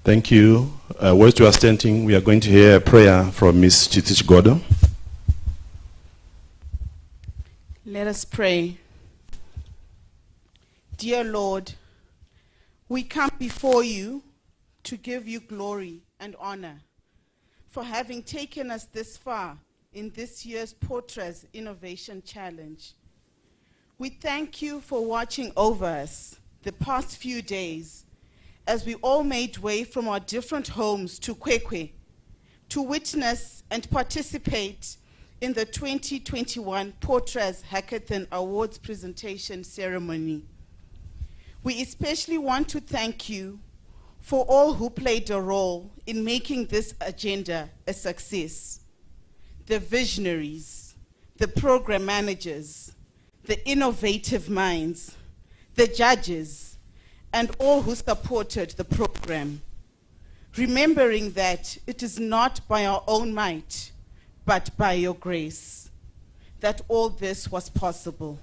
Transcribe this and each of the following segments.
Thank you. Whilst you are standing, we are going to hear a prayer from Ms. Chitich-Godo. Let us pray. Dear Lord, we come before you to give you glory and honor for having taken us this far in this year's Potraz Innovation Challenge. We thank you for watching over us the past few days as we all made way from our different homes to Kwekwe to witness and participate in the 2021 Potraz Hackathon Awards presentation ceremony. We especially want to thank you for all who played a role in making this agenda a success. The visionaries, the program managers, the innovative minds, the judges, and all who supported the program, remembering that it is not by our own might, but by your grace, that all this was possible.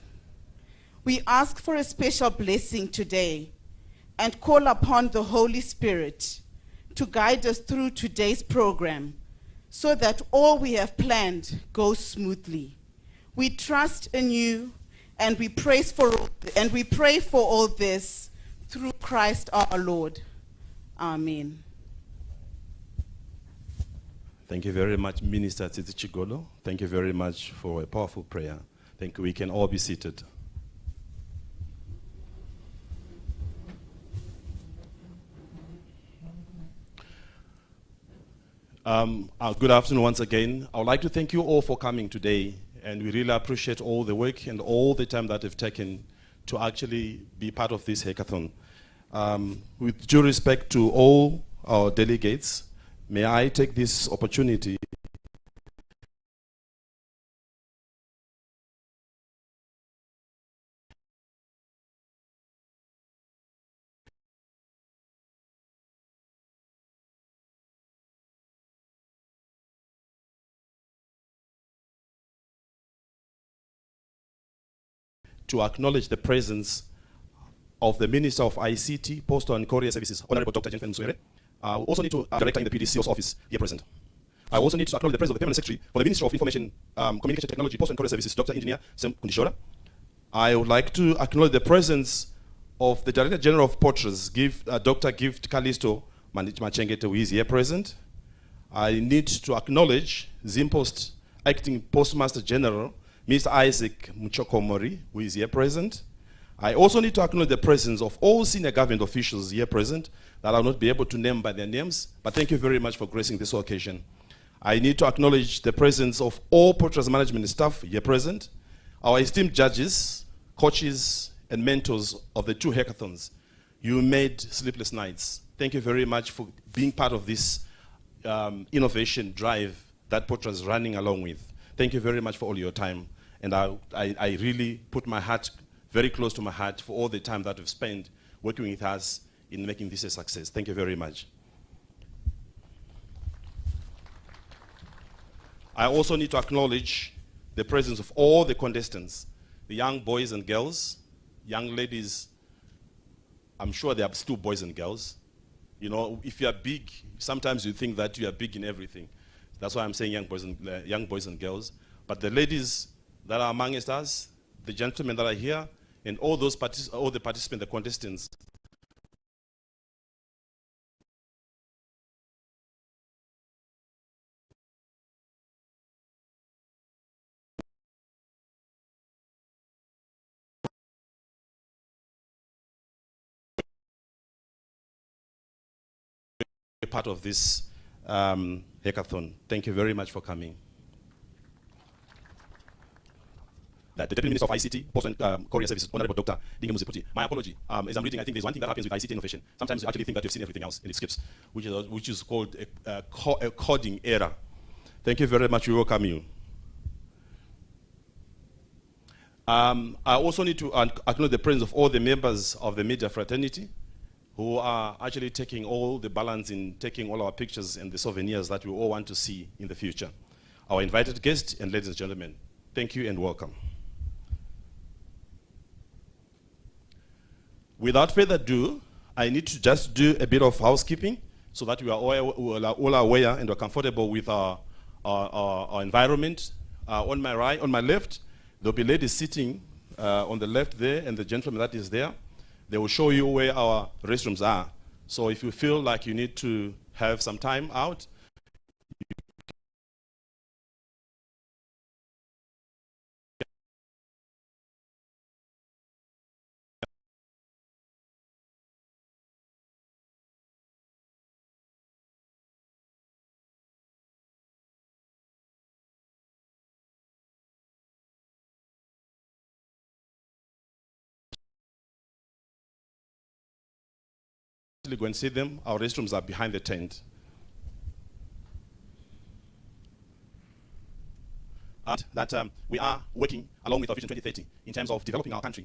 We ask for a special blessing today and call upon the Holy Spirit to guide us through today's program so that all we have planned goes smoothly. We trust in you and we pray for all this through Christ our Lord. Amen. Thank you very much, Minister Chitich-Godo. Thank you very much for a powerful prayer. Thank you. We can all be seated. Good afternoon once again. I would like to thank you all for coming today, and we really appreciate all the work and all the time that you've taken to actually be part of this hackathon. With due respect to all our delegates, may I take this opportunity to acknowledge the presence of the Minister of ICT, Postal and Courier Services, Honorable Dr. Jennifer Mswere. I also need to director in the PDCO's office here present. I also need to acknowledge the presence of the Permanent Secretary for the Ministry of Information, Communication Technology, Postal and Courier Services, Dr. Engineer Sam Kundishora. I would like to acknowledge the presence of the Director General of Potraz, Dr. Gvt Callisto Machengete, who is here present. I need to acknowledge Zimpost Acting Postmaster General, Mr. Isaac Muchokomori, who is here present. I also need to acknowledge the presence of all senior government officials here present that I will not be able to name by their names, but thank you very much for gracing this occasion. I need to acknowledge the presence of all Potraz management staff here present, our esteemed judges, coaches, and mentors of the two hackathons. You made sleepless nights. Thank you very much for being part of this innovation drive that Potraz is running along with. Thank you very much for all your time. And I really put my heart very close to my heart for all the time that you've spent working with us in making this a success. Thank you very much. I also need to acknowledge the presence of all the contestants, the young boys and girls, young ladies. I'm sure they are still boys and girls. You know, if you are big, sometimes you think that you are big in everything. That's why I'm saying young boys and girls. But the ladies that are amongst us, the gentlemen that are here, and all the participants, the contestants. Part of this hackathon. Thank you very much for coming. The Deputy Minister of ICT, Post and Courier Services, Honorable Dr. Dingemuziputi. My apology. As I'm reading, I think there's one thing that happens with ICT innovation. Sometimes you actually think that you've seen everything else and it skips, which is called a coding error. Thank you very much. We welcome you. I also need to acknowledge the presence of all the members of the media fraternity who are actually taking all the balance in taking all our pictures and the souvenirs that we all want to see in the future. Our invited guests and ladies and gentlemen, thank you and welcome. Without further ado, I need to just do a bit of housekeeping so that we are all aware and are comfortable with our environment. On my right, on my left, there'll be ladies sitting on the left there, and the gentleman that is there. They will show you where our restrooms are. So if you feel like you need to have some time out, go and see them. Our restrooms are behind the tent. We are working along with our Vision 2030 in terms of developing our country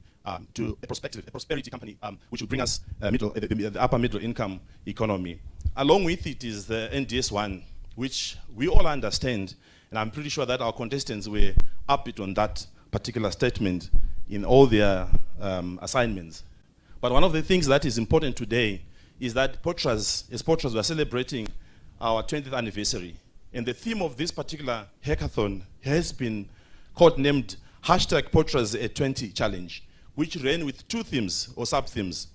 to a prosperity company, which will bring us the upper middle income economy. Along with it is the NDS1, which we all understand, and I'm pretty sure that our contestants were upbeat on that particular statement in all their assignments. But one of the things that is important today is that Potraz, we are celebrating our 20th anniversary. And the theme of this particular hackathon has been codenamed #Potraz20 Challenge, which ran with two themes or sub-themes.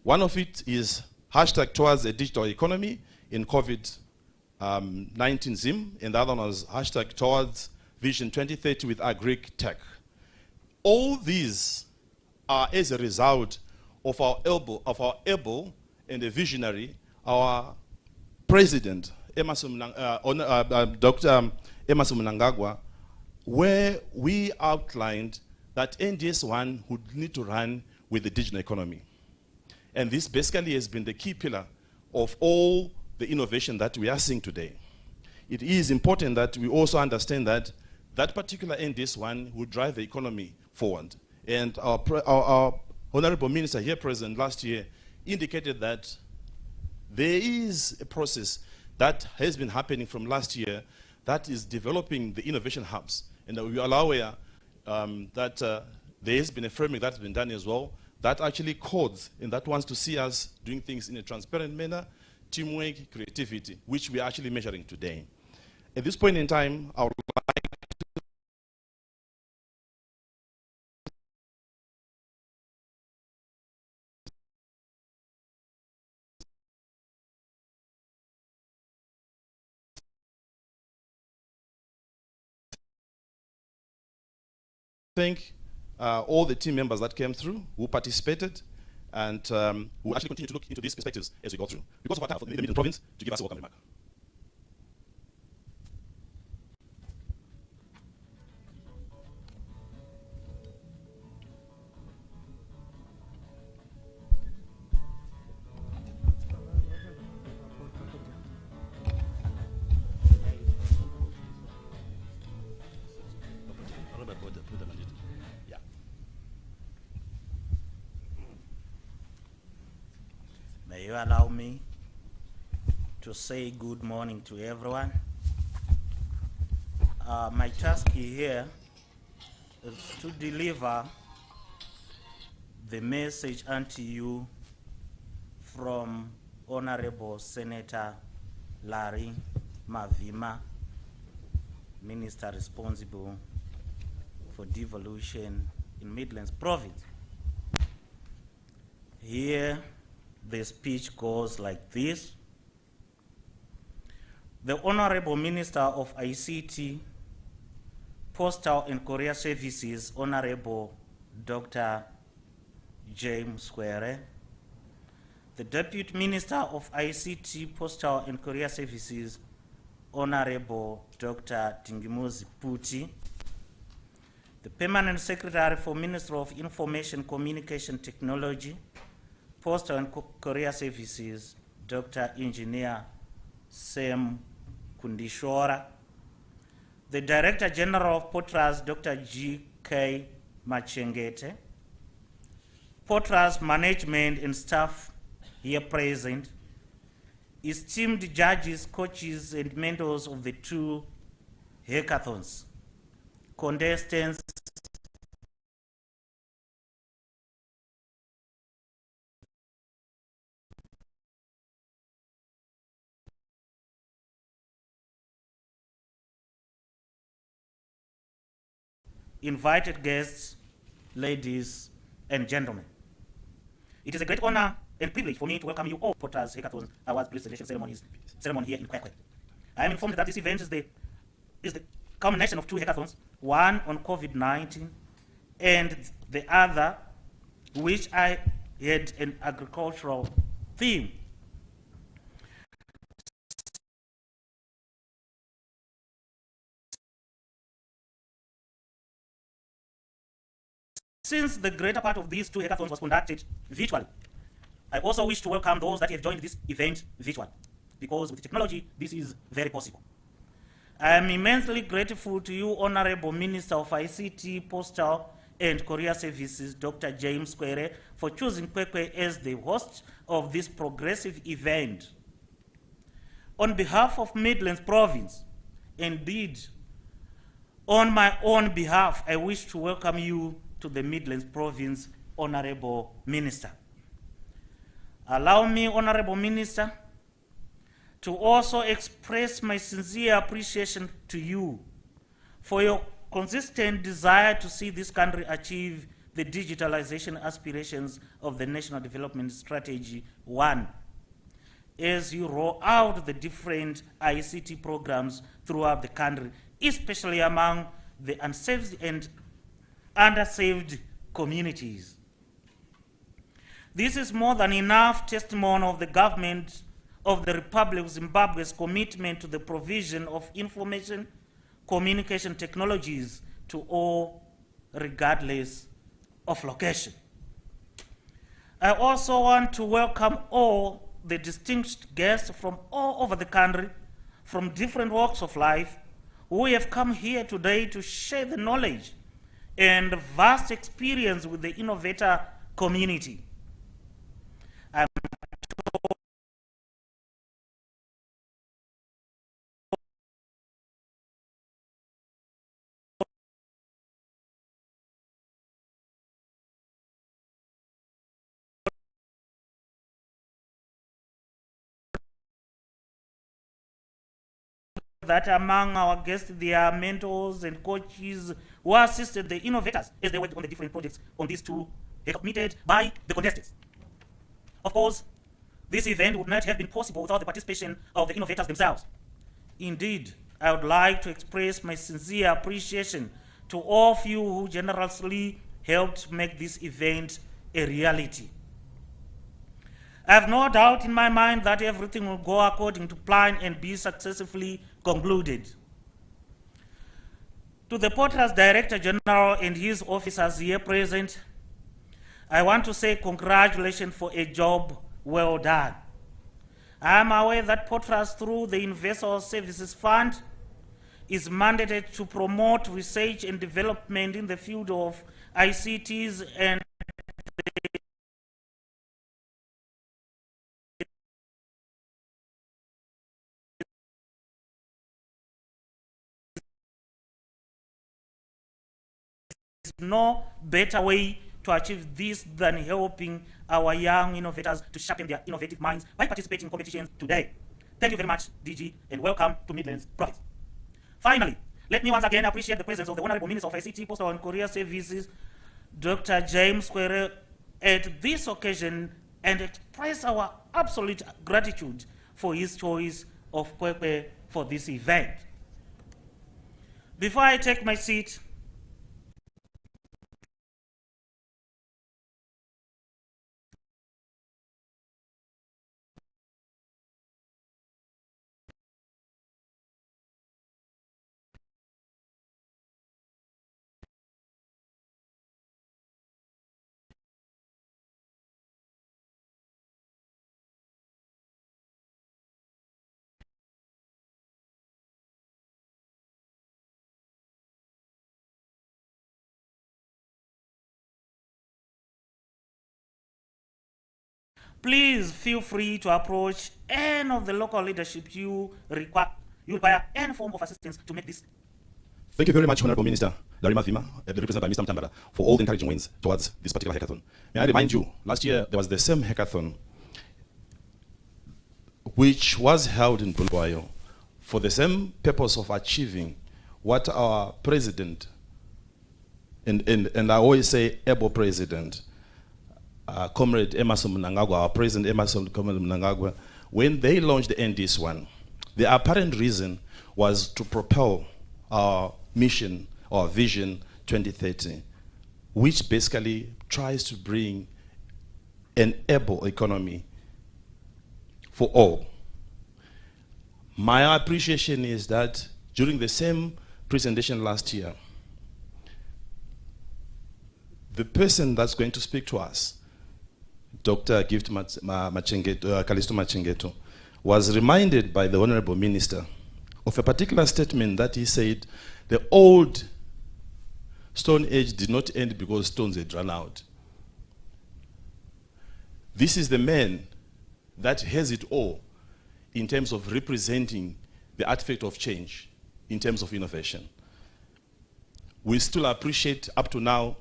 One of it is #towards a digital economy in COVID-19 Zim, and the other one was #towards Vision 2030 with agri tech. All these are as a result of our able and a visionary, our president, Dr. Emerson Mnangagwa, where we outlined that NDS1 would need to run with the digital economy. And this basically has been the key pillar of all the innovation that we are seeing today. It is important that we also understand that that particular NDS1 will drive the economy forward. And our Honorable Minister here present last year indicated that there is a process that has been happening from last year that is developing the innovation hubs. And we are aware that there has been a framework that's been done as well that actually codes and that wants to see us doing things in a transparent manner, teamwork, creativity, which we are actually measuring today. At this point in time, I would like thank all the team members that came through, who participated, and who actually continue to look into these perspectives as we go through. Because of our time, for the Middle Province to give us a welcome remark. May you allow me to say good morning to everyone. My task here is to deliver the message unto you from Honorable Senator Larry Mavima, Minister responsible for devolution in Midlands Province. Here, the speech goes like this. The Honorable Minister of ICT, Postal and Courier Services, Honorable Dr. James Square, the Deputy Minister of ICT, Postal and Courier Services, Honorable Dr. Tingimuzi Puti, the Permanent Secretary for Ministry of Information Communication Technology, Postal and Courier Services, Dr. Engineer Sam Kundishora, the Director General of Potraz, Dr. G.K. Machengete, Potraz management and staff here present, esteemed judges, coaches, and mentors of the two hackathons, contestants, invited guests, ladies and gentlemen. It is a great honor and privilege for me to welcome you all to Potraz Hackathon Awards presentation ceremony here in Kwekwe. I am informed that this event is the culmination of two hackathons, one on COVID-19 and the other, which I had an agricultural theme. Since the greater part of these two hackathons was conducted virtually, I also wish to welcome those that have joined this event virtually, because with technology, this is very possible. I am immensely grateful to you, Honorable Minister of ICT, Postal and Courier Services, Dr. James Kwere, for choosing Kwekwe as the host of this progressive event. On behalf of Midlands Province, indeed, on my own behalf, I wish to welcome you to the Midlands Province, Honorable Minister. Allow me, Honorable Minister, to also express my sincere appreciation to you for your consistent desire to see this country achieve the digitalization aspirations of the National Development Strategy 1, as you roll out the different ICT programs throughout the country, especially among the unsaved and underserved communities. This is more than enough testimony of the government of the Republic of Zimbabwe's commitment to the provision of information communication technologies to all, regardless of location. I also want to welcome all the distinguished guests from all over the country, from different walks of life, who have come here today to share the knowledge and vast experience with the innovator community. I'm that among our guests, there are mentors and coaches who assisted the innovators as they worked on the different projects on these two committed by the contestants. Of course, this event would not have been possible without the participation of the innovators themselves. Indeed, I would like to express my sincere appreciation to all of you who generously helped make this event a reality. I have no doubt in my mind that everything will go according to plan and be successfully concluded. To the Potraz Director General and his officers here present, I want to say congratulations for a job well done. I am aware that Potraz, through the Universal Services Fund, is mandated to promote research and development in the field of ICTs and no better way to achieve this than helping our young innovators to sharpen their innovative minds by participating in competitions today. Thank you very much, DG, and welcome to Midlands Province. Finally, let me once again appreciate the presence of the Honorable Minister of ICT, Postal and Courier Services, Dr. James Kwere, at this occasion and express our absolute gratitude for his choice of Kwekwe for this event. Before I take my seat, please feel free to approach any of the local leadership you require any form of assistance to make this. Thank you very much, Honorable Minister Larima Vima, represented by Mr. Mtambara, for all the encouraging winds towards this particular hackathon. May I remind you, last year there was the same hackathon which was held in Bulawayo for the same purpose of achieving what our President and I always say Ebo President, Comrade Emerson Mnangagwa, our President Emerson Comrade Mnangagwa, when they launched the NDS one, the apparent reason was to propel our mission, our vision 2030, which basically tries to bring an able economy for all. My appreciation is that during the same presentation last year, the person that's going to speak to us, Dr. Gvt Kalisto Machengeto, was reminded by the Honorable Minister of a particular statement that he said, the old Stone Age did not end because stones had run out. This is the man that has it all in terms of representing the artifact of change, in terms of innovation. We still appreciate up to now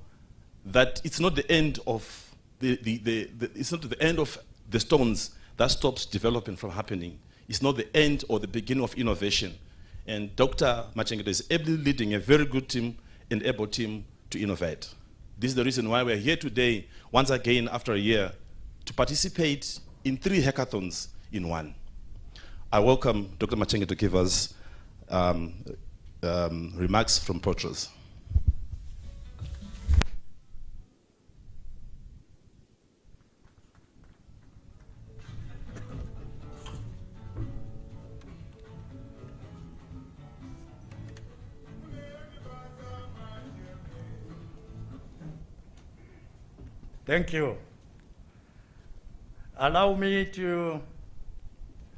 that it's not the end of it's not the end of the stones that stops development from happening. It's not the end or the beginning of innovation. And Dr. Machengeto is ably leading a very good team and able team to innovate. This is the reason why we're here today, once again after a year, to participate in 3 hackathons in one. I welcome Dr. Machengeto to give us remarks from Potraz. Thank you. Allow me to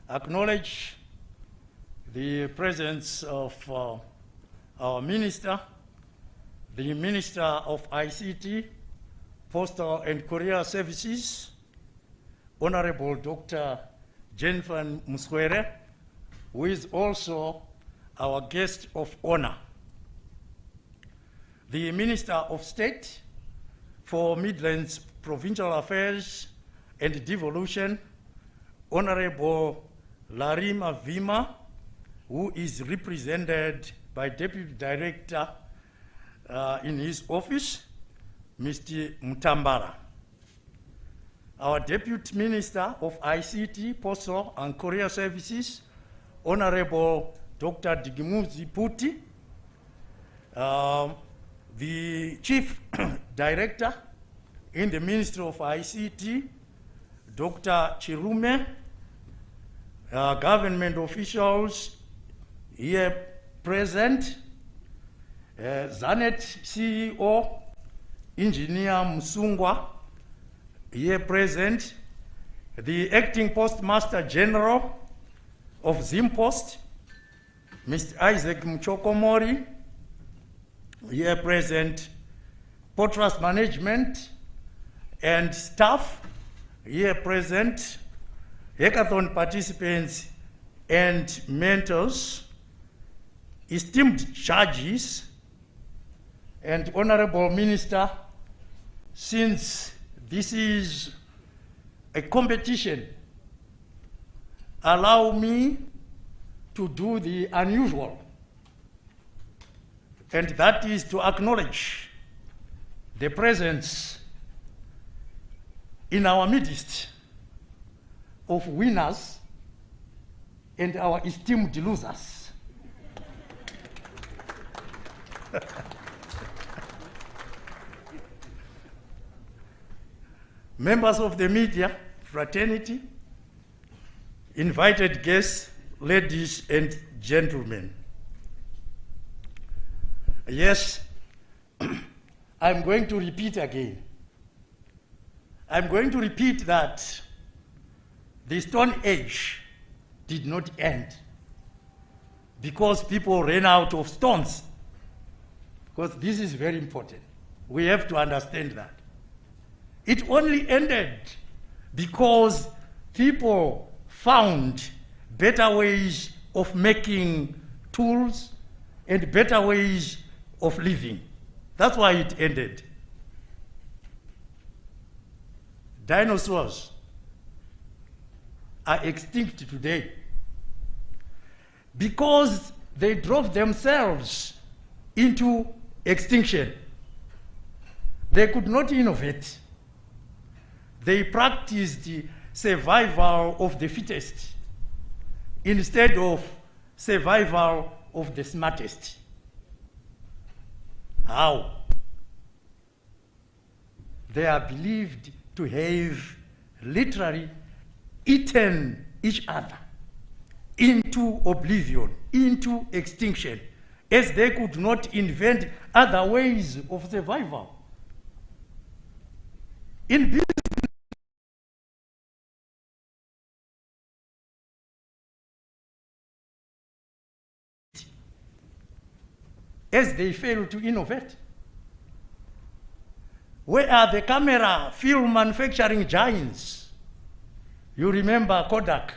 acknowledge the presence of our Minister, the Minister of ICT, Postal and Courier Services, Honorable Dr. Jennifer Muswere, who is also our guest of honor. The Minister of State for Midlands Provincial Affairs and Devolution, Honorable Larima Vima, who is represented by Deputy Director in his office, Mr. Mutambara. Our Deputy Minister of ICT, Postal and Courier Services, Honorable Dr. Digimuzi Puti, the Chief Director in the Ministry of ICT, Dr. Chirume, government officials here present, Zanet CEO, Engineer Musungwa, here present, the Acting Postmaster General of Zimpost, Mr. Isaac Mchokomori, here present, Potraz Management and staff, here present, hackathon participants and mentors, esteemed judges, and Honorable Minister, since this is a competition, allow me to do the unusual, and that is to acknowledge the presence in our midst of winners and our esteemed losers. Members of the media fraternity, invited guests, ladies and gentlemen. Yes, I'm going to repeat again. I'm going to repeat that the Stone Age did not end because people ran out of stones. Because this is very important. We have to understand that. It only ended because people found better ways of making tools and better ways of living. That's why it ended. Dinosaurs are extinct today because they drove themselves into extinction. They could not innovate. They practiced survival of the fittest instead of survival of the smartest. How? They are believed to have literally eaten each other into oblivion, into extinction, as they could not invent other ways of survival. In business, as they fail to innovate. Where are the camera film manufacturing giants? You remember Kodak.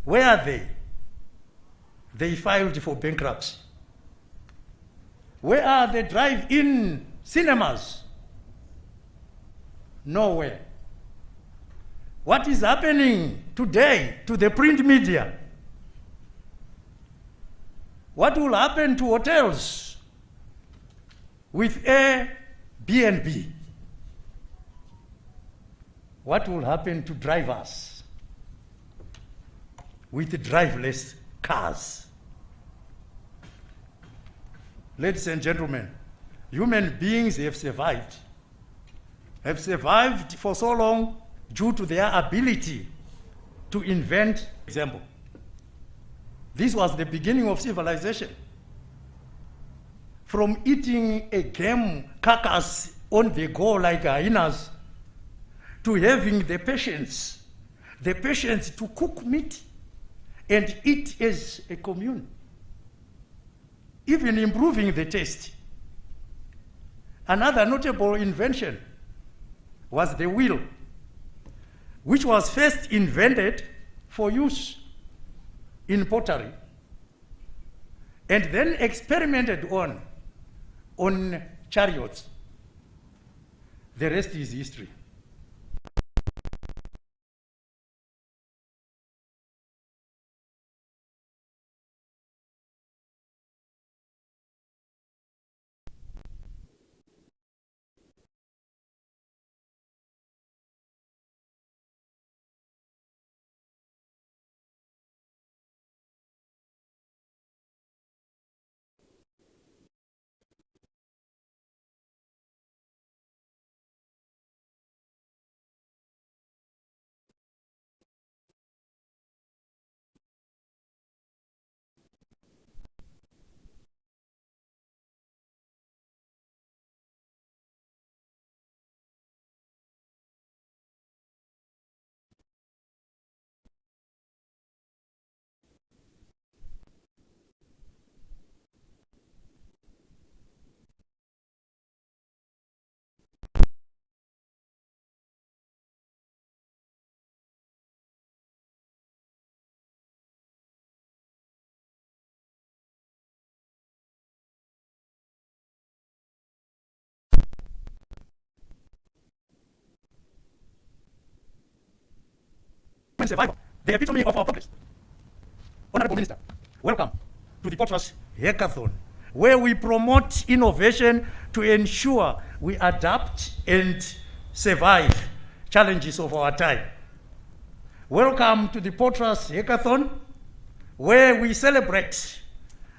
Where are they? They filed for bankruptcy. Where are the drive-in cinemas? Nowhere. What is happening today to the print media? What will happen to hotels with Airbnb? What will happen to drivers with driverless cars? Ladies and gentlemen, human beings have survived for so long due to their ability to invent. Example, this was the beginning of civilization. From eating a game carcass on the go like hyenas, to having the patience to cook meat and eat as a commune, even improving the taste. Another notable invention was the wheel, which was first invented for use in pottery and then experimented on chariots. The rest is history. Survival, the epitome of our progress. Honorable Minister, welcome to the Potraz Hackathon, where we promote innovation to ensure we adapt and survive challenges of our time. Welcome to the Potraz Hackathon, where we celebrate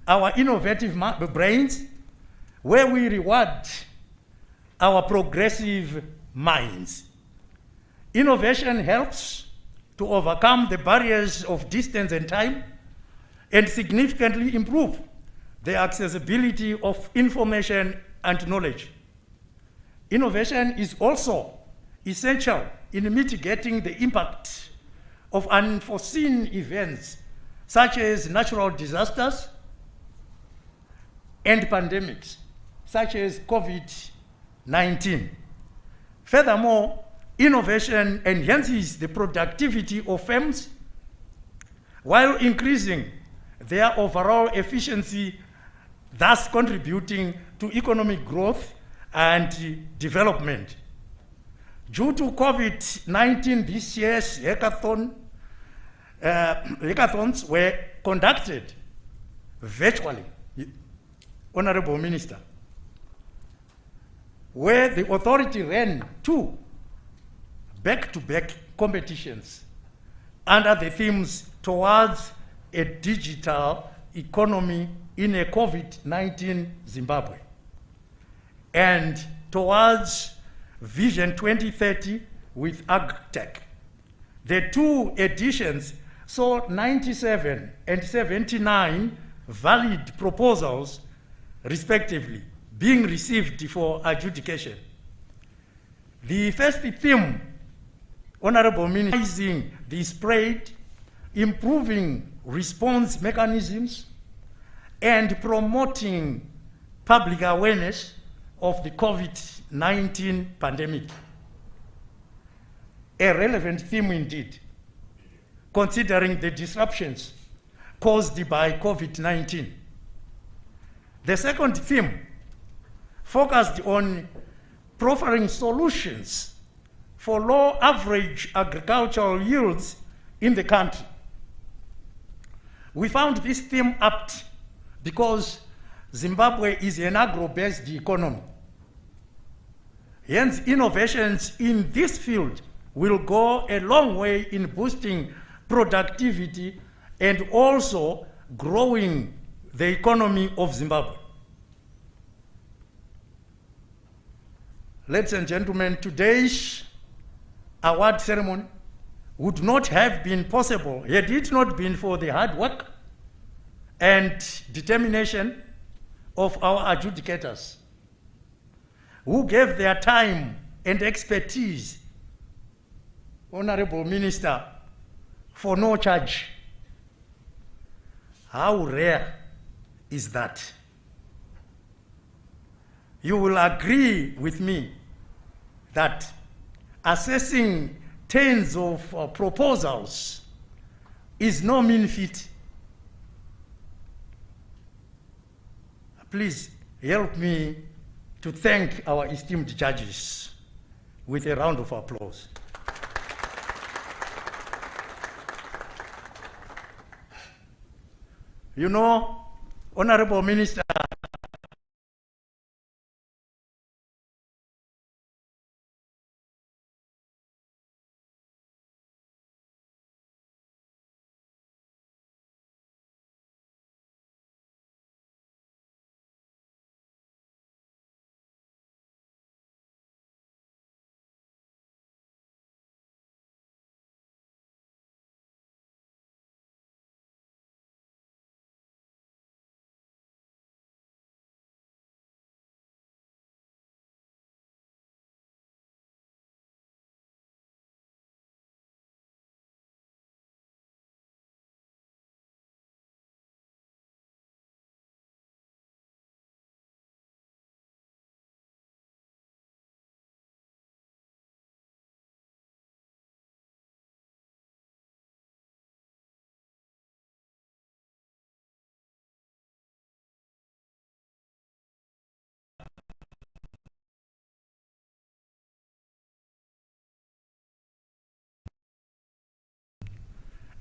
our innovative brains, where we reward our progressive minds. Innovation helps to overcome the barriers of distance and time and significantly improve the accessibility of information and knowledge. Innovation is also essential in mitigating the impact of unforeseen events such as natural disasters and pandemics such as COVID-19. Furthermore, innovation enhances the productivity of firms while increasing their overall efficiency, thus contributing to economic growth and development. Due to COVID-19, this year's hackathons were conducted virtually. Honorable Minister, where the authority ran 2 back-to-back competitions under the themes towards a digital economy in a COVID-19 Zimbabwe and towards Vision 2030 with AgTech. The 2 editions saw 97 and 79 valid proposals, respectively, being received for adjudication. The first theme, Honorable Minister, the spread, improving response mechanisms, and promoting public awareness of the COVID-19 pandemic. A relevant theme indeed, considering the disruptions caused by COVID-19. The second theme focused on proffering solutions for low average agricultural yields in the country. We found this theme apt because Zimbabwe is an agro-based economy. Hence, innovations in this field will go a long way in boosting productivity and also growing the economy of Zimbabwe. Ladies and gentlemen, today's award ceremony would not have been possible had it not been for the hard work and determination of our adjudicators, who gave their time and expertise, Honorable Minister, for no charge. How rare is that? You will agree with me that assessing tens of proposals is no mean feat. Please help me to thank our esteemed judges with a round of applause. You know, Honorable Minister,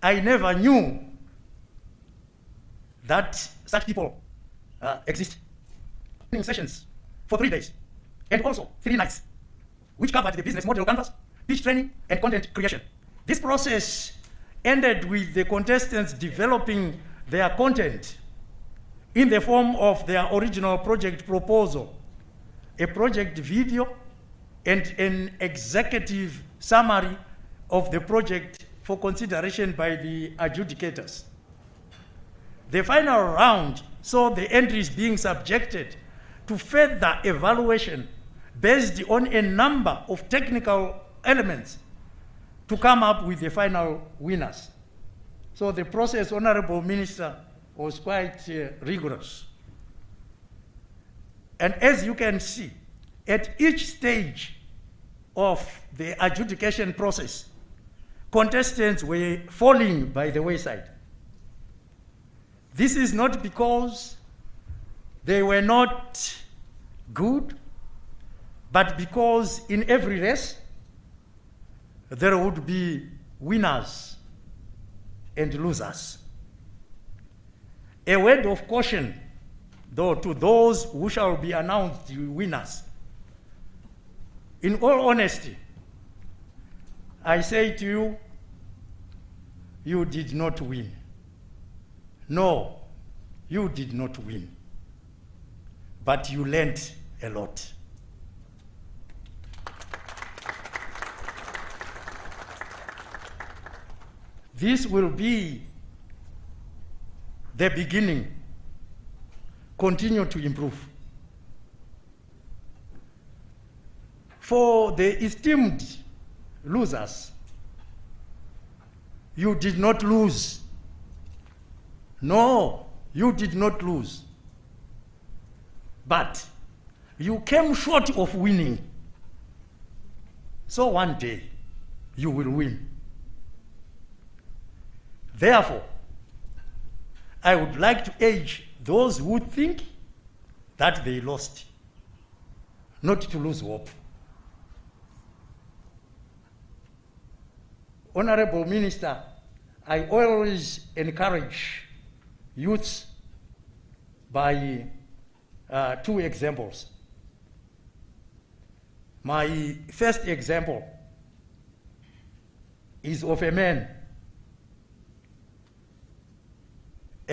I never knew that such people exist. Sessions for 3 days and also 3 nights, which covered the business model canvas, pitch training, and content creation. This process ended with the contestants developing their content in the form of their original project proposal, a project video, and an executive summary of the project for consideration by the adjudicators. The final round saw the entries being subjected to further evaluation based on a number of technical elements to come up with the final winners. So the process, Honorable Minister, was quite rigorous. And as you can see, at each stage of the adjudication process, contestants were falling by the wayside. This is not because they were not good, but because in every race, there would be winners and losers. A word of caution, though, to those who shall be announced winners. in all honesty, I say to you, you did not win. No, you did not win. But you learned a lot. This will be the beginning. Continue to improve. For the esteemed losers, you did not lose. No, you did not lose. But you came short of winning. So one day, you will win. Therefore, I would like to urge those who think that they lost, not to lose hope. Honorable Minister, I always encourage youths by two examples. My first example is of a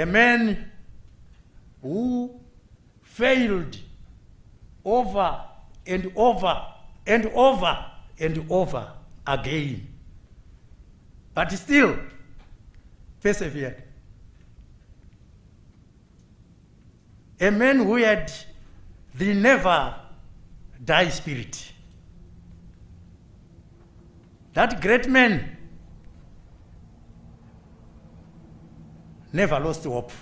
man who failed over and over and over and over again, but still persevered. A man who had the never die spirit. That great man never lost hope.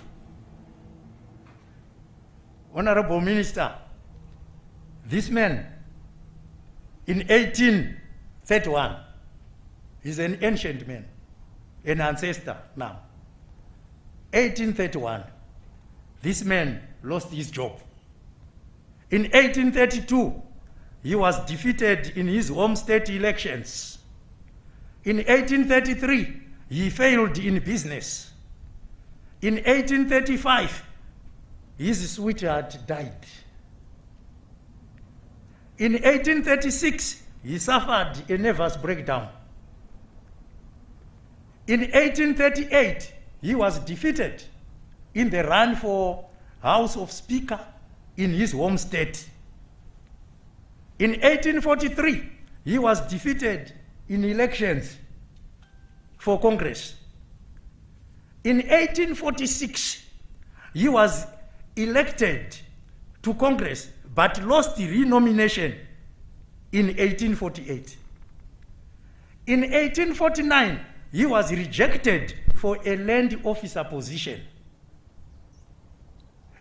Honorable Minister, this man in 1831 is an ancient man, an ancestor now. 1831, this man lost his job. In 1832, he was defeated in his home state elections. In 1833, he failed in business. In 1835, his sweetheart died. In 1836, he suffered a nervous breakdown. In 1838, he was defeated in the run for House of Speaker in his home state. In 1843, he was defeated in elections for Congress. In 1846, he was elected to Congress but lost the renomination in 1848. In 1849, he was rejected for a land officer position.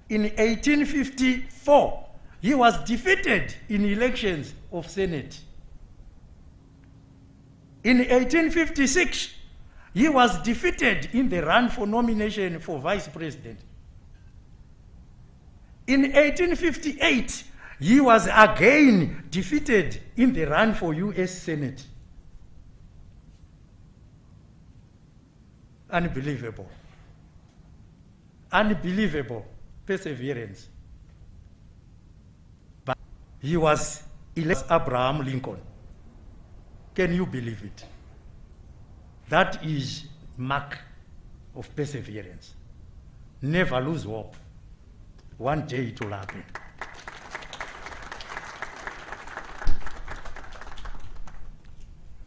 In 1854, he was defeated in elections of Senate. In 1856, he was defeated in the run for nomination for vice president. In 1858, he was again defeated in the run for US Senate. Unbelievable. Unbelievable perseverance. But he was elected Abraham Lincoln. Can you believe it? That is mark of perseverance. Never lose hope. One day it will happen.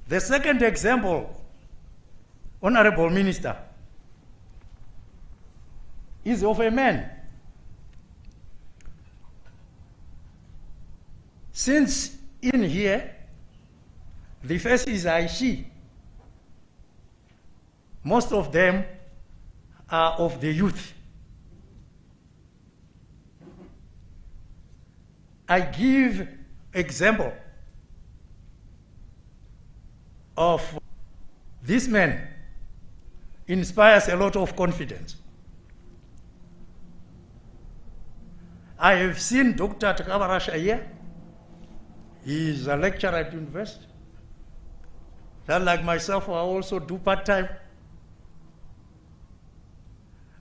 The second example, Honorable Minister, is of a man. Since in here, the faces I see, most of them are of the youth. I give example of this man inspires a lot of confidence. I have seen Dr. Takabarasha here. He is a lecturer at university. That, like myself, I also do part-time.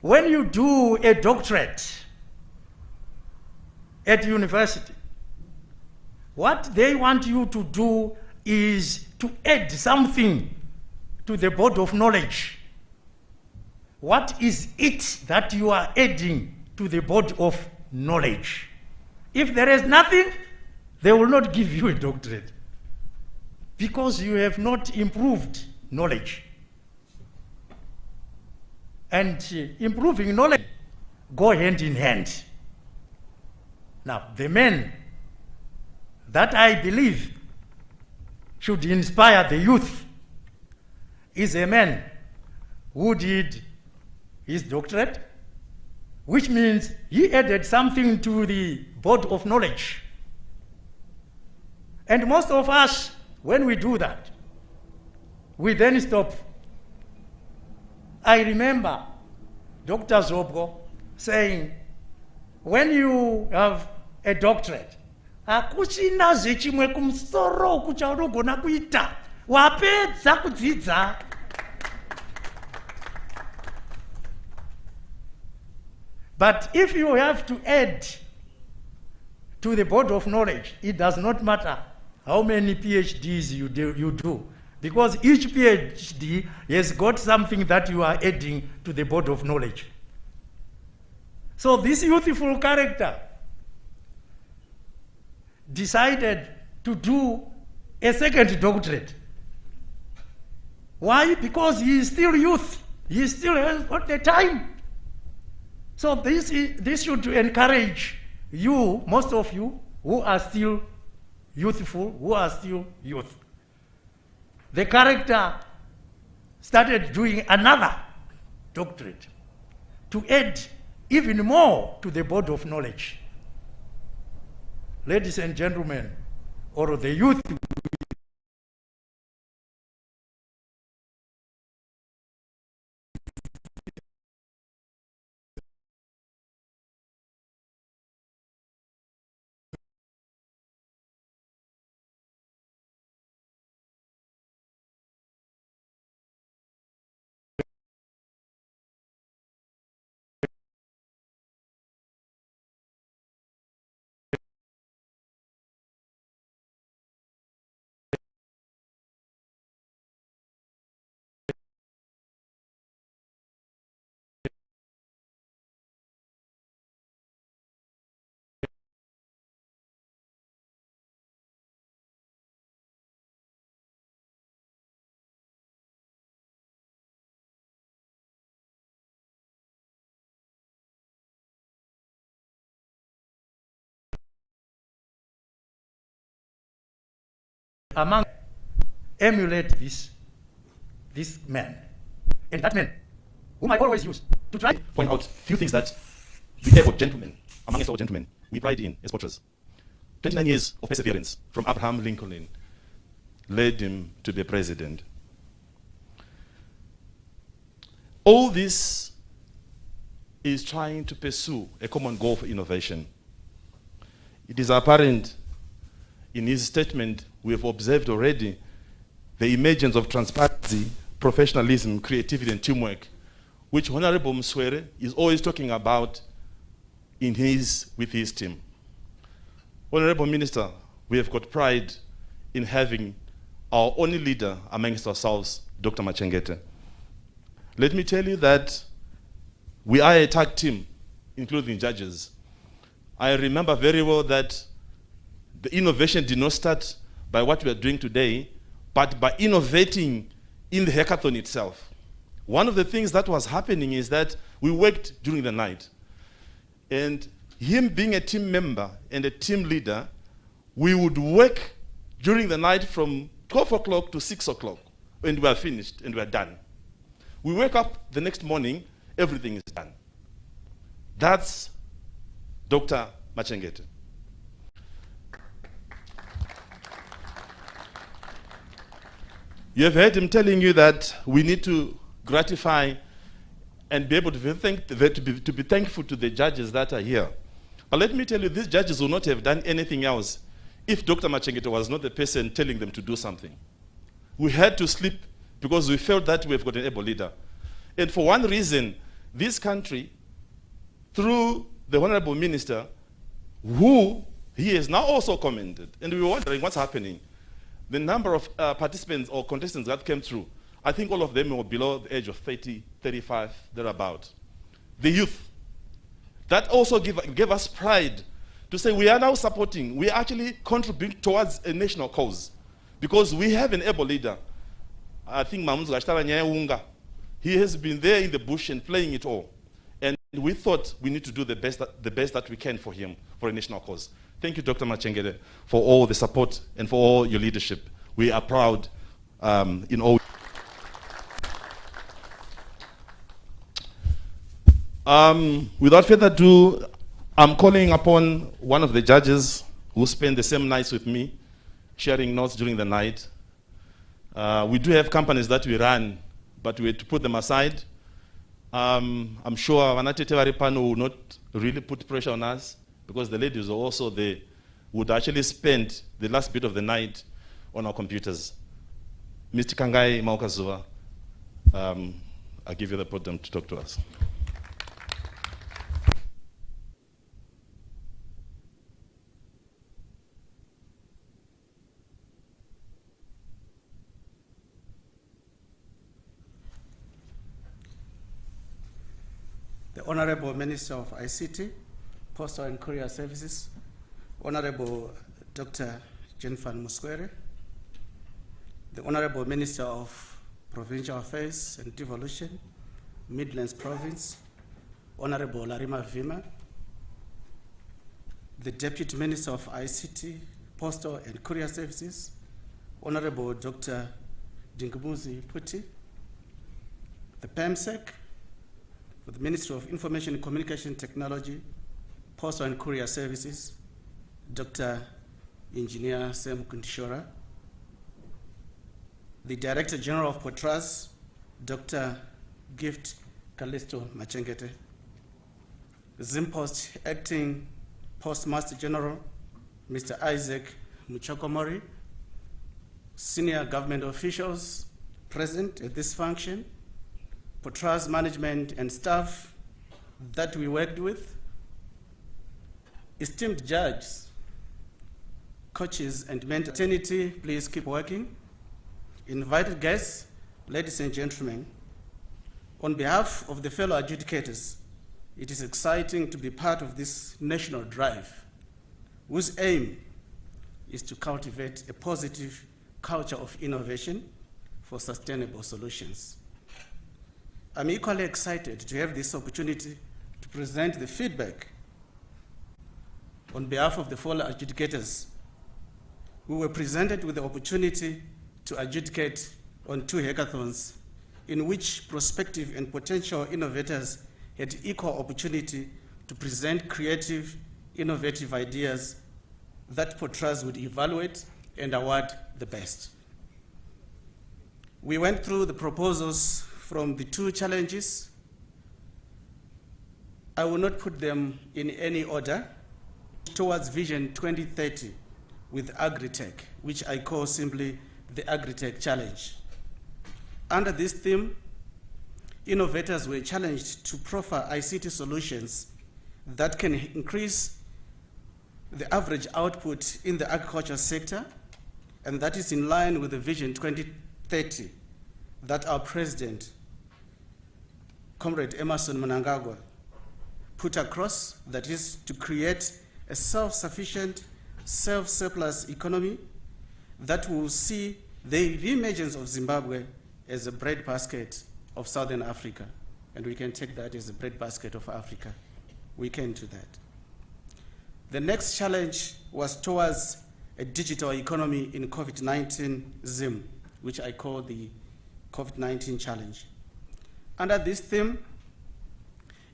When you do a doctorate at university, What they want you to do is to add something to the board of knowledge. What is it that you are adding to the board of knowledge? If there is nothing, they will not give you a doctorate because you have not improved knowledge. And improving knowledge go hand in hand. Now, the man that I believe should inspire the youth is a man who did his doctorate, which means he added something to the board of knowledge. And most of us, when we do that, we then stop. I remember Dr. Zobgo saying, when you have a doctorate, akuchina zvechimwe kumusoro kuchaunogona kuita wapedza kudzidza. But if you have to add to the board of knowledge, it does not matter how many PhDs you do, because each PhD has got something that you are adding to the board of knowledge. So this youthful character decided to do a second doctorate. Why? Because he is still youth. He still has got the time. So this should encourage you, most of you, who are still youthful, who are still youth. The character started doing another doctorate to add even more to the board of knowledge. Ladies and gentlemen, or the youth, among emulate this man. And that man, whom I always use to try Point out a few things that we able gentlemen, amongst our gentlemen, we pride in as Potraz. 29 years of perseverance from Abraham Lincoln led him to be president. All this is trying to pursue a common goal for innovation. It is apparent in his statement we have observed already the emergence of transparency, professionalism, creativity, and teamwork, which Honorable Mswere is always talking about with his team. Honorable Minister, we have got pride in having our only leader amongst ourselves, Dr. Machengete. Let me tell you that we are a tag team, including judges. I remember very well that the innovation did not start by what we are doing today, but by innovating in the hackathon itself. One of the things that was happening is that we worked during the night. And him being a team member and a team leader, we would work during the night from 12 o'clock to 6 o'clock, and we are finished and we are done. We wake up the next morning, everything is done. That's Dr. Machengete. You have heard him telling you that we need to gratify and be able to be thankful to the judges that are here. But let me tell you, these judges will not have done anything else if Dr. Machengete was not the person telling them to do something. We had to sleep because we felt that we've got an able leader. And for one reason, this country, through the Honorable Minister, who He has now also commented, and we were wondering what's happening. The number of participants or contestants that came through, I think all of them were below the age of 30, 35, thereabout. The youth. That also gave us pride to say we are now supporting, we are actually contributing towards a national cause. Because we have an able leader. I think Mamunzu Gashtala Nyaunga. He has been there in the bush and playing it all. And we thought we need to do the best that we can for him, for a national cause. Thank you, Dr. Machengede, for all the support and for all your leadership. We are proud in all. Without further ado, I'm calling upon one of the judges who spent the same nights with me, sharing notes during the night. We do have companies that we run, but we had to put them aside. I'm sure Vanati Tevaripano will not really put pressure on us, because the ladies also, they would actually spend the last bit of the night on our computers. Mr. Kangai Maukazuwa, I'll give you the podium to talk to us. The Honorable Minister of ICT, Postal and Courier Services, Honorable Dr. Jennifer Muskwere, the Honorable Minister of Provincial Affairs and Devolution, Midlands Province, Honorable Larima Vima, the Deputy Minister of ICT, Postal and Courier Services, Honorable Dr. Dingabuzi Puti, the PAMSEC, for the Ministry of Information and Communication Technology, Postal and Courier Services, Dr. Engineer Sam Kuntishora, the Director General of Potraz, Dr. Gvt Machengete, Zimpost Acting Postmaster General, Mr. Isaac Muchokomori, senior government officials present at this function, Potraz management and staff that we worked with, esteemed judges, coaches and mentors, please keep working. Invited guests, ladies and gentlemen, on behalf of the fellow adjudicators, it is exciting to be part of this national drive, whose aim is to cultivate a positive culture of innovation for sustainable solutions. I'm equally excited to have this opportunity to present the feedback on behalf of the fellow adjudicators who were presented with the opportunity to adjudicate on 2 hackathons in which prospective and potential innovators had equal opportunity to present creative, innovative ideas that Potraz would evaluate and award the best. We went through the proposals from the 2 challenges. I will not put them in any order. Towards Vision 2030 with Agritech, which I call simply the Agritech Challenge. Under this theme, innovators were challenged to proffer ICT solutions that can increase the average output in the agriculture sector, and that is in line with the Vision 2030 that our President, Comrade Emerson Mnangagwa, put across, that is to create a self-sufficient, self-surplus economy that will see the re-emergence of Zimbabwe as a breadbasket of Southern Africa. And we can take that as a breadbasket of Africa. We can do that. The next challenge was towards a digital economy in COVID-19 Zim, which I call the COVID-19 challenge. Under this theme,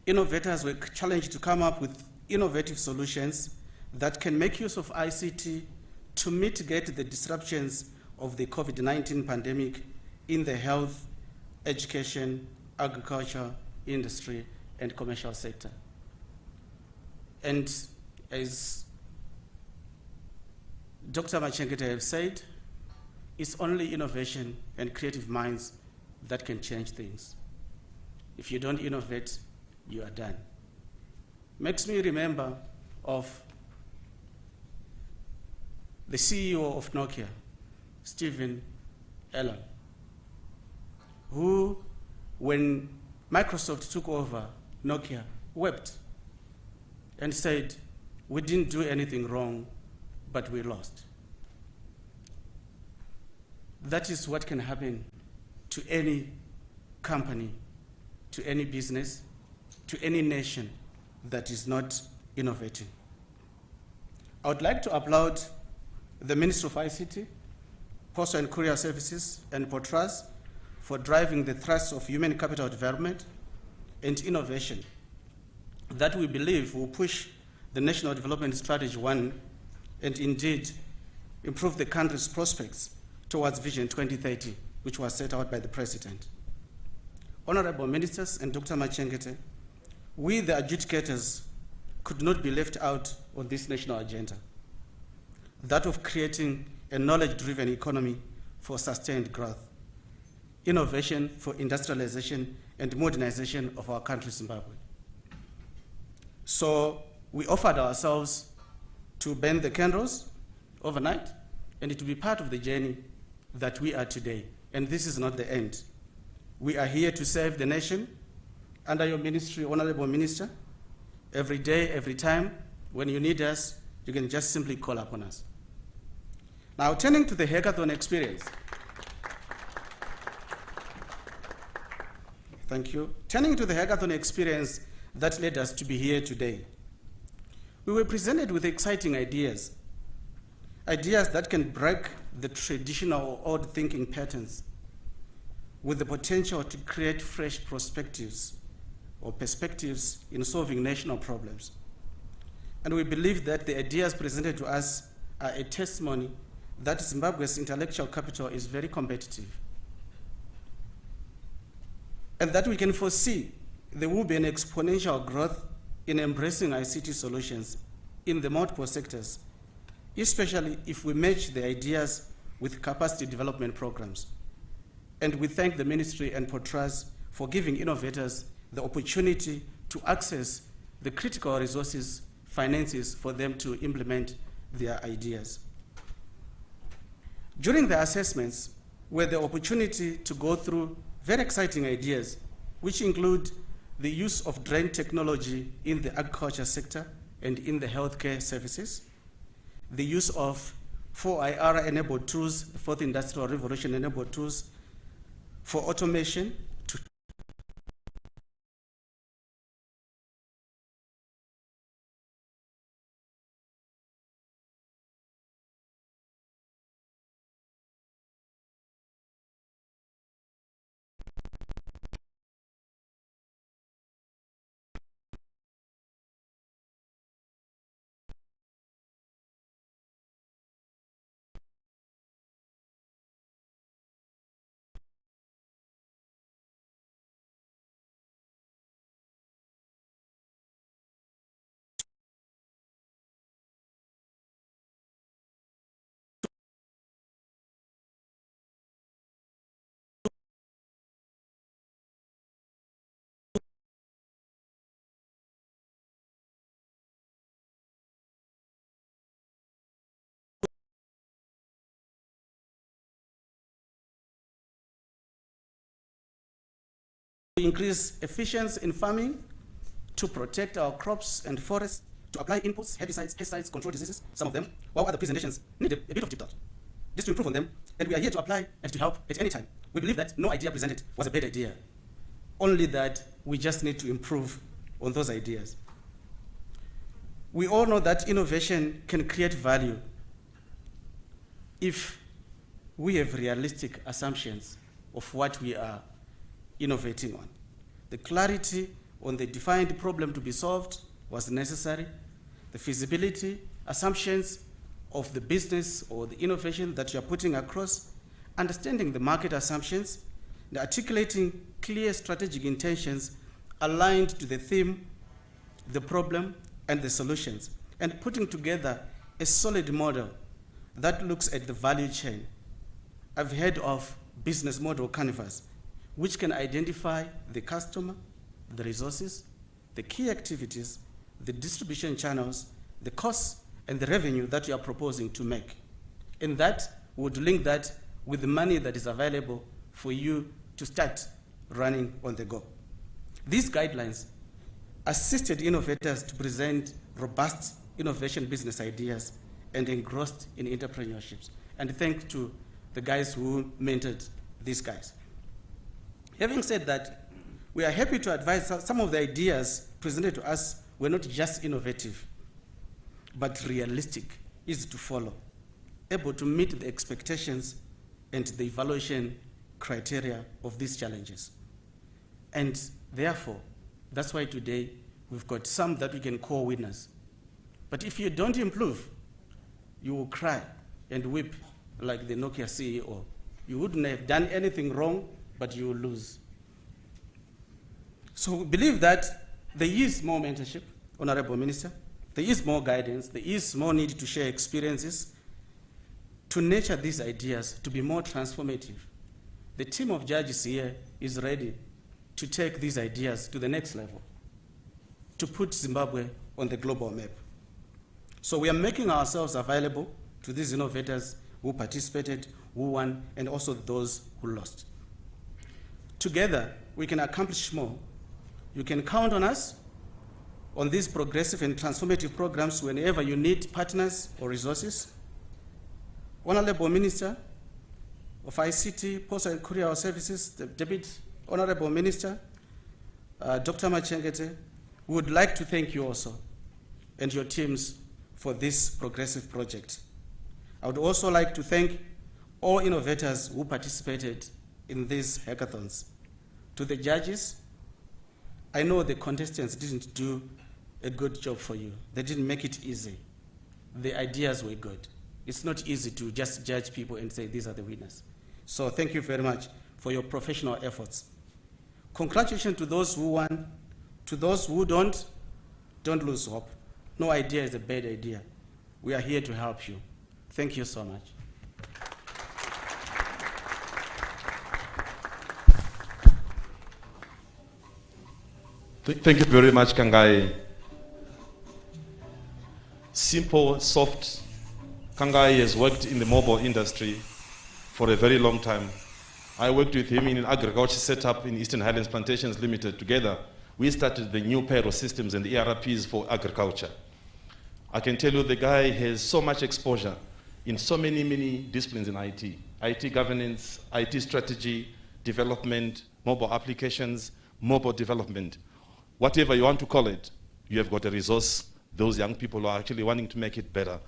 innovators were challenged to come up with innovative solutions that can make use of ICT to mitigate the disruptions of the COVID-19 pandemic in the health, education, agriculture, industry, and commercial sector. And as Dr. Machengete has said, it's only innovation and creative minds that can change things. If you don't innovate, you are done. Makes me remember of the CEO of Nokia, Stephen Allen, who, when Microsoft took over Nokia, wept and said, "We didn't do anything wrong, but we lost." That is what can happen to any company, to any business, to any nation that is not innovating. I would like to applaud the Ministry of ICT, Postal and Courier Services, and Potraz for driving the thrust of human capital development and innovation that we believe will push the National Development Strategy 1 and indeed improve the country's prospects towards Vision 2030, which was set out by the President. Honorable Ministers and Dr. Machengete, we, the adjudicators, could not be left out on this national agenda, that of creating a knowledge-driven economy for sustained growth, innovation for industrialization and modernization of our country, Zimbabwe. So we offered ourselves to burn the candles overnight and to be part of the journey that we are today. And this is not the end. We are here to serve the nation under your ministry, Honorable Minister. Every day, every time, when you need us, you can just simply call upon us. Now, turning to the hackathon experience. Thank you. Turning to the hackathon experience that led us to be here today. We were presented with exciting ideas, ideas that can break the traditional or old thinking patterns with the potential to create fresh perspectives in solving national problems. And we believe that the ideas presented to us are a testimony that Zimbabwe's intellectual capital is very competitive, and that we can foresee there will be an exponential growth in embracing ICT solutions in the multiple sectors, especially if we match the ideas with capacity development programs. And we thank the Ministry and Potraz for giving innovators the opportunity to access the critical resources, finances for them to implement their ideas. During the assessments, we had the opportunity to go through very exciting ideas, which include the use of drone technology in the agriculture sector and in the healthcare services, the use of 4IR-enabled tools, the Fourth Industrial Revolution-enabled tools for automation to increase efficiency in farming, to protect our crops and forests, to apply inputs, herbicides, pesticides, control diseases, some of them, while other presentations need a bit of deep thought. Just to improve on them, and we are here to apply and to help at any time. We believe that no idea presented was a bad idea, only that we just need to improve on those ideas. We all know that innovation can create value if we have realistic assumptions of what we are innovating on. The clarity on the defined problem to be solved was necessary. The feasibility, assumptions of the business or the innovation that you're putting across, understanding the market assumptions, and articulating clear strategic intentions aligned to the theme, the problem, and the solutions, and putting together a solid model that looks at the value chain. I've heard of business model canvas, which can identify the customer, the resources, the key activities, the distribution channels, the costs, and the revenue that you are proposing to make. And that would link that with the money that is available for you to start running on the go. These guidelines assisted innovators to present robust innovation business ideas and engrossed in entrepreneurships. And thanks to the guys who mentored these guys. Having said that, we are happy to advise that some of the ideas presented to us were not just innovative, but realistic, easy to follow, able to meet the expectations and the evaluation criteria of these challenges. And therefore, that's why today we've got some that we can call winners. But if you don't improve, you will cry and weep like the Nokia CEO. You wouldn't have done anything wrong, but you will lose. So we believe that there is more mentorship, Honorable Minister. There is more guidance. There is more need to share experiences to nurture these ideas to be more transformative. The team of judges here is ready to take these ideas to the next level, to put Zimbabwe on the global map. So we are making ourselves available to these innovators who participated, who won, and also those who lost. Together, we can accomplish more. You can count on us on these progressive and transformative programs whenever you need partners or resources. Honorable Minister of ICT, Postal and Courier Services, the Deputy Honorable Minister, Dr. Machengete, we would like to thank you also and your teams for this progressive project. I would also like to thank all innovators who participated in these hackathons. To the judges, I know the contestants didn't do a good job for you. They didn't make it easy. The ideas were good. It's not easy to just judge people and say these are the winners. So thank you very much for your professional efforts. Congratulations to those who won. To those who don't lose hope. No idea is a bad idea. We are here to help you. Thank you so much. Thank you very much, Kangai. Simple, soft. Kangai has worked in the mobile industry for a very long time. I worked with him in an agriculture setup in Eastern Highlands Plantations Limited. Together, we started the new payroll systems and the ERPs for agriculture. I can tell you the guy has so much exposure in so many disciplines in IT. IT governance, IT strategy, development, mobile applications, mobile development. Whatever you want to call it, you have got a resource. Those young people are actually wanting to make it better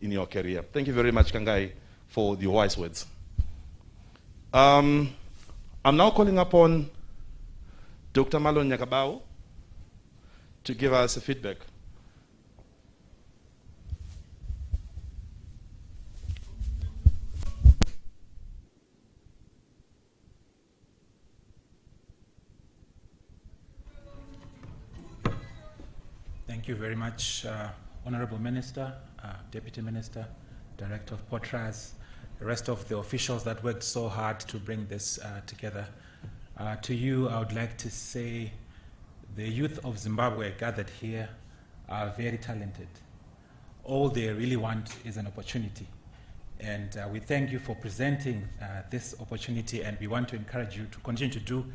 in your career. Thank you very much, Kangai, for the wise words. I'm now calling upon Dr. Malon Nyakabao to give us a feedback. Thank you very much, Honorable Minister, Deputy Minister, Director of Potraz, the rest of the officials that worked so hard to bring this together. To you, I would like to say the youth of Zimbabwe gathered here are very talented. All they really want is an opportunity. And we thank you for presenting this opportunity, and we want to encourage you to continue to do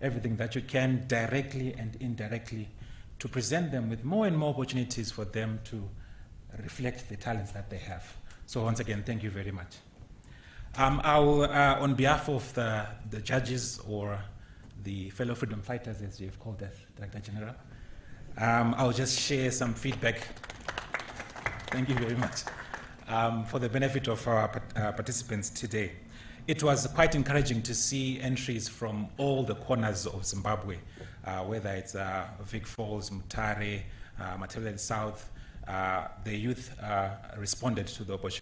everything that you can directly and indirectly to present them with more and more opportunities for them to reflect the talents that they have. So once again, thank you very much. I will, on behalf of the judges or the fellow freedom fighters, as you've called us, Director General, I'll just share some feedback. Thank you very much. For the benefit of our participants today. It was quite encouraging to see entries from all the corners of Zimbabwe, whether it's Vic Falls, Mutare, Matabele South. The youth responded to the opportunity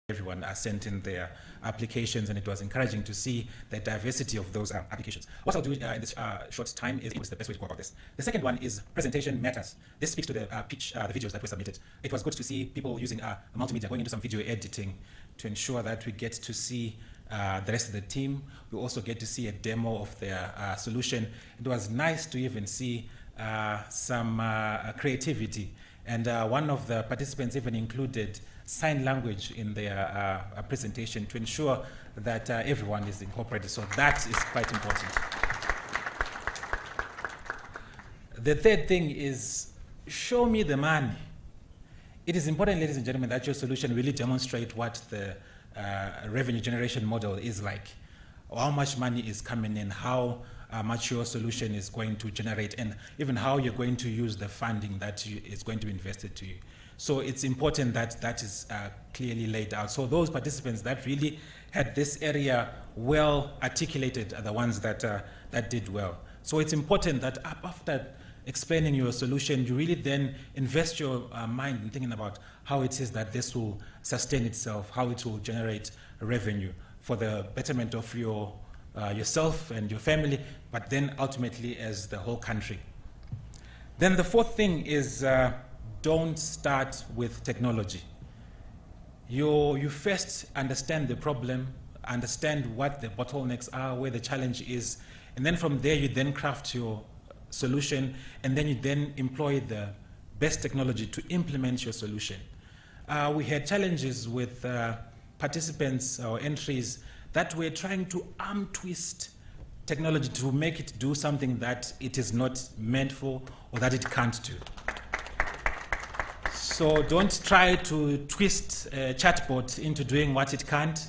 everyone sent in their applications, and it was encouraging to see the diversity of those applications. What I'll do in this short time is the best way to go about this. The second one is presentation matters. This speaks to the pitch, the videos that were submitted. It was good to see people using multimedia, going into some video editing to ensure that we get to see the rest of the team. We also get to see a demo of their solution. It was nice to even see some creativity. And one of the participants even included sign language in their presentation to ensure that everyone is incorporated. So that is quite important. The third thing is show me the money. It is important, ladies and gentlemen, that your solution really demonstrate what the revenue generation model is like, how much money is coming in, how much your solution is going to generate, and even how you're going to use the funding that is going to be invested to you. So it's important that that is clearly laid out. So those participants that really had this area well articulated are the ones that, that did well. So it's important that after explaining your solution, you really then invest your mind in thinking about how it is that this will sustain itself, how it will generate revenue for the betterment of your yourself and your family, but then ultimately as the whole country. Then the fourth thing is don't start with technology. You first understand the problem, understand what the bottlenecks are, where the challenge is, and then from there you then craft your solution, and then you then employ the best technology to implement your solution. We had challenges with participants or entries that were trying to arm twist technology to make it do something that it is not meant for or that it can't do. So don't try to twist a chatbot into doing what it can't,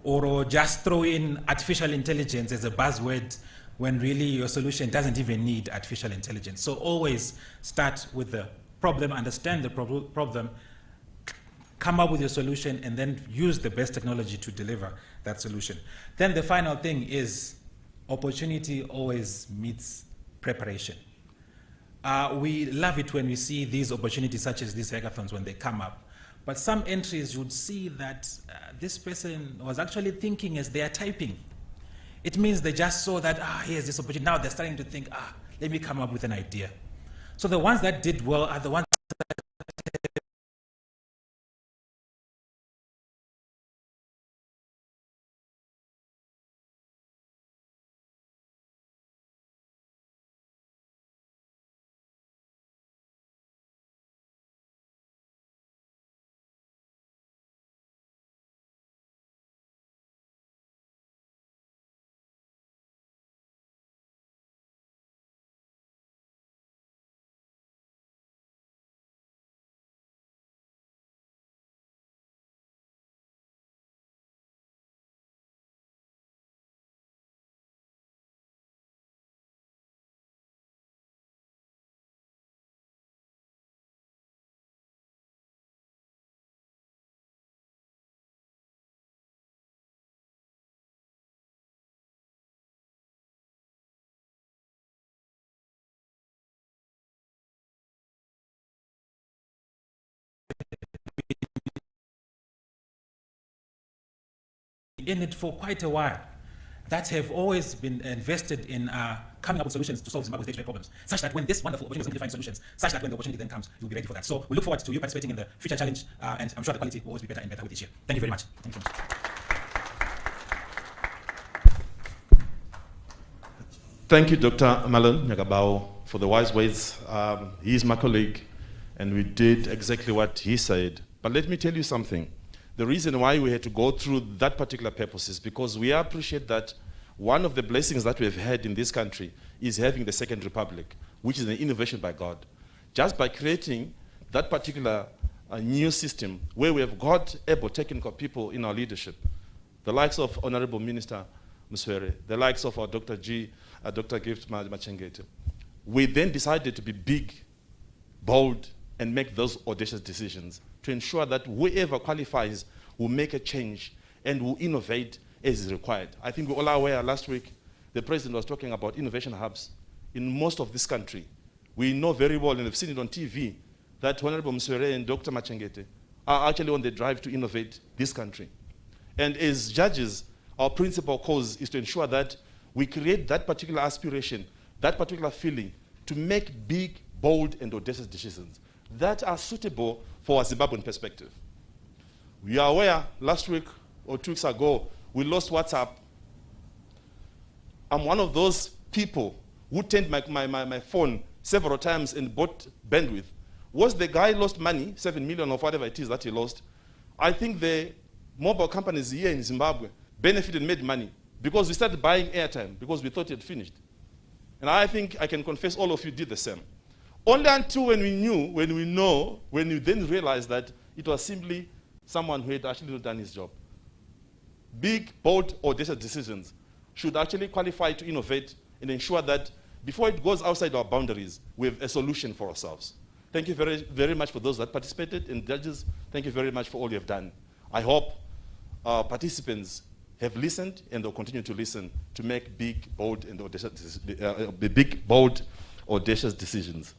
or just throw in artificial intelligence as a buzzword when really your solution doesn't even need artificial intelligence. So always start with the problem, understand the problem, come up with your solution, and then use the best technology to deliver that solution. Then the final thing is opportunity always meets preparation. We love it when we see these opportunities such as these hackathons when they come up. But some entries would see that this person was actually thinking as they are typing. It means they just saw that, here's this opportunity. Now they're starting to think, let me come up with an idea. So the ones that did well are the ones that in it for quite a while, that have always been invested in coming up with solutions to solve Zimbabwe's day-to-day problems, such that when this wonderful opportunity is going to find solutions, such that when the opportunity then comes, you'll be ready for that. So we look forward to you participating in the future challenge, and I'm sure the quality will always be better and better with each year. Thank you very much. Thank you very much. Thank you, Dr. Malon Nyagabao, for the wise words. He is my colleague, and we did exactly what he said. But let me tell you something. The reason why we had to go through that particular purpose is because we appreciate that one of the blessings that we've had in this country is having the Second Republic, which is an innovation by God. Just by creating that particular new system where we have got able technical people in our leadership, the likes of Honorable Minister Muswere, the likes of our Dr. Gvt Awards, we then decided to be big, bold, and make those audacious decisions to ensure that whoever qualifies will make a change and will innovate as is required. I think we all are aware last week, the President was talking about innovation hubs in most of this country. We know very well, and we've seen it on TV, that Honorable Muswere and Dr. Machengete are actually on the drive to innovate this country. And as judges, our principal cause is to ensure that we create that particular aspiration, that particular feeling, to make big, bold, and audacious decisions that are suitable for a Zimbabwean perspective. We are aware, last week or 2 weeks ago, we lost WhatsApp. I'm one of those people who turned my phone several times and bought bandwidth. Was the guy lost money, 7 million or whatever it is that he lost? I think the mobile companies here in Zimbabwe benefited and made money because we started buying airtime because we thought it had finished. And I think I can confess all of you did the same. Only until when we then realized that it was simply someone who had actually not done his job. Big, bold, audacious decisions should actually qualify to innovate and ensure that before it goes outside our boundaries, we have a solution for ourselves. Thank you very, very much for those that participated, and judges, thank you very much for all you have done. I hope our participants have listened and will continue to listen to make big, bold, and audacious decisions.